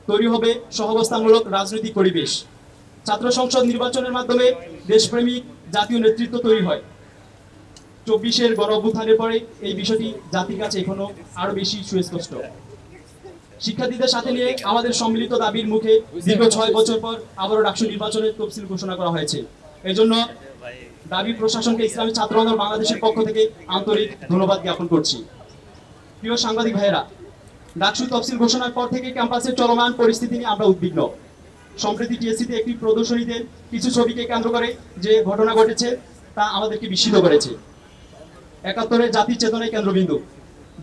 তৈরি হবে সহাবস্থানমূলক রাজনৈতিক পরিবেশ। ছাত্র সংসদ নির্বাচনের মাধ্যমে দেশপ্রেমিক জাতীয় নেতৃত্ব তৈরি হয়। 24-এর গণ অভ্যুত্থানের পরে এই বিষয়টি জাতির কাছে এখনো আরো বেশি সুস্পষ্ট। শিক্ষার্থীদের সাথে নিয়ে আমাদের সম্মিলিত দাবির মুখে দীর্ঘ 6 বছর পর আবারও ডাকসু নির্বাচনের তফসিল ঘোষণা করা হয়েছে। এই জন্য দাবি প্রশাসনকে ইসলামী ছাত্র আন্দোলন বাংলাদেশের পক্ষ থেকে আন্তরিক ধন্যবাদ জ্ঞাপন করছি। প্রিয় সাংবাদিক ভাইয়েরা, ডাকসু তফসিল ঘোষণার পর থেকে ক্যাম্পাসের চলমান পরিস্থিতি নিয়ে আমরা উদ্বিগ্ন। সম্প্রতি টিএসসিতে একটি প্রদর্শনীতে কিছু ছবিকে কেন্দ্র করে যে ঘটনা ঘটেছে তা আমাদেরকে বিস্মিত করেছে। 71-এর জাতির চেতনায় কেন্দ্রবিন্দু,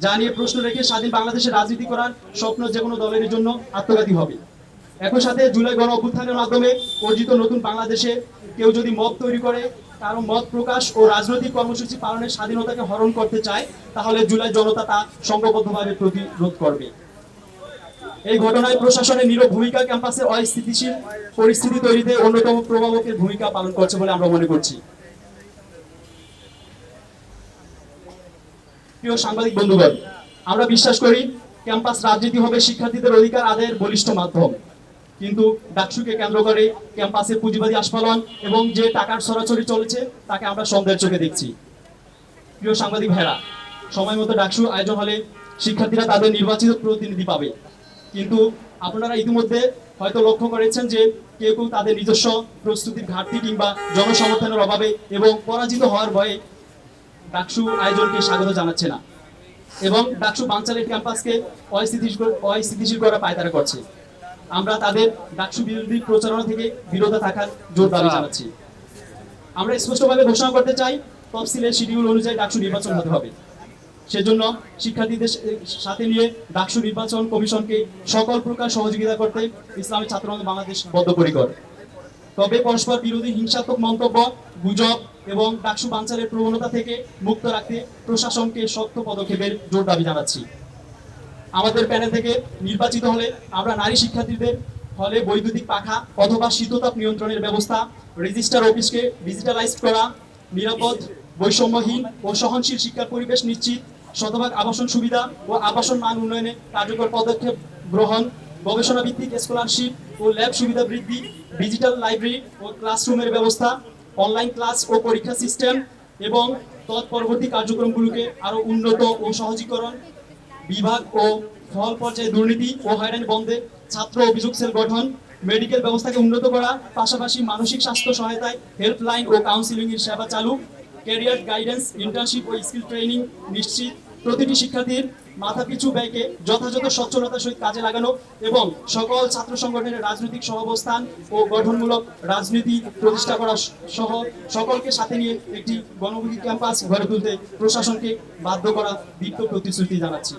যা নিয়ে প্রশ্ন রেখে স্বাধীন বাংলাদেশে রাজনীতি করার স্বপ্ন যে কোনো দলের জন্য আত্মঘাতী হবে। একই সাথে জুলাই গণ অভ্যুত্থানের মাধ্যমে অর্জিত নতুন বাংলাদেশে কেউ যদি মত তৈরি করে, কারো মত প্রকাশ ও রাজনৈতিক কর্মসূচি পালনের স্বাধীনতাকে হরণ করতে চায়, তাহলে জুলাই জনতা তা সংঘবদ্ধভাবে প্রতিরোধ করবে। এই ঘটনায় প্রশাসনের নীরব ভূমিকা ক্যাম্পাসে অস্থিতিশীল পরিস্থিতি তৈরিতে অন্যতম প্রভাবকের ভূমিকা পালন করছে বলে আমরা মনে করছি। প্রিয় সাংবাদিক বন্ধুগণ, আমরা বিশ্বাস করি ক্যাম্পাস রাজনীতি হবে শিক্ষার্থীদের অধিকার আদায়ের বলিষ্ঠ মাধ্যম, কিন্তু ডাকসুকে কেন্দ্র করে ক্যাম্পাসে পুঁজিবাদী আস্ফালন এবং যে টাকার ছড়াছড়ি চলেছে তাকে আমরা সন্দেহের চোখে দেখছি। প্রিয় সাংবাদিক ভাইরা, সময় মতো ডাকসু আয়োজন হলে শিক্ষার্থীরা তাদের নির্বাচিত প্রতিনিধি পাবে, কিন্তু আপনারা ইতিমধ্যে হয়তো লক্ষ্য করেছেন যে কেউ কেউ তাদের নিজস্ব প্রস্তুতির ঘাটতি কিংবা জনসমর্থনের অভাবে এবং পরাজিত হওয়ার ভয়ে ডাকসু আয়োজনকে স্বাগত জানাচ্ছে না এবং ডাকসু বানচালের ক্যাম্পাসকে অস্থিতিশীল করা পায়তারা করছে। আমরা তাদের ডাকসু বিরোধী প্রচারণা থেকে বিরত থাকার জোর দাবি জানাচ্ছি। আমরা স্পষ্টভাবে ঘোষণা করতে চাই, তফসিলের শিডিউল অনুযায়ী ডাকসু নির্বাচন হতে হবে। সেজন্য শিক্ষার্থীদের সাথে নিয়ে ডাকসু নির্বাচন কমিশনকে সকল প্রকার সহযোগিতা করতে ইসলামী ছাত্র আন্দোলন বাংলাদেশ বদ্ধপরিকর। তবে পরস্পর বিরোধী হিংসাত্মক মন্তব্য, গুজব এবং ডাকসু বানচালের প্রবণতা থেকে মুক্ত রাখতে প্রশাসনকে শক্ত পদক্ষেপের জোর দাবি জানাচ্ছি। আমাদের প্যানেল থেকে নির্বাচিত হলে আমরা নারী শিক্ষার্থীদের হলে বৈদ্যুতিক পাখা অথবা শীততাপ নিয়ন্ত্রণের ব্যবস্থা, রেজিস্টার অফিসকে ডিজিটালাইজ করা, নিরাপদ, বৈষম্যহীন ও সহনশীল শিক্ষার পরিবেশ নিশ্চিত, শতভাগ আবাসন সুবিধা ও আবাসন মান উন্নয়নে কার্যকর পদক্ষেপ গ্রহণ, গবেষণা ভিত্তিক স্কলারশিপ ও ল্যাব সুবিধা বৃদ্ধি, ডিজিটাল লাইব্রেরি ও ক্লাসরুমের ব্যবস্থা, অনলাইন ক্লাস ও পরীক্ষা সিস্টেম এবং তৎপরবর্তী কার্যক্রমগুলোকে আরও উন্নত ও সহজীকরণ, বিভাগ ও ফল পর্যায়ে দুর্নীতি ও হয়রানি বন্ধে ছাত্র অভিযোগ সেল গঠন, মেডিকেল ব্যবস্থাকে উন্নত করা, পাশাপাশি মানসিক স্বাস্থ্য সহায়তায় হেল্পলাইন ও কাউন্সিলিং এর সেবা চালু, ক্যারিয়ার গাইডেন্স, ইন্টার্নশিপ ও স্কিল ট্রেনিং নিশ্চিত, প্রতিটি শিক্ষার্থীর মাথাপিছু ব্যয়কে যথাযথ সচ্ছলতার সহিত কাজে লাগানো এবং সকল ছাত্র সংগঠনের রাজনৈতিক সহাবস্থান ও গঠনমূলক রাজনীতি প্রতিষ্ঠা করা সহ সকলকে সাথে নিয়ে একটি গণমুখী ক্যাম্পাস গড়ে তুলতে প্রশাসনকে বাধ্য করা দীপ্ত প্রতিশ্রুতি জানাচ্ছি।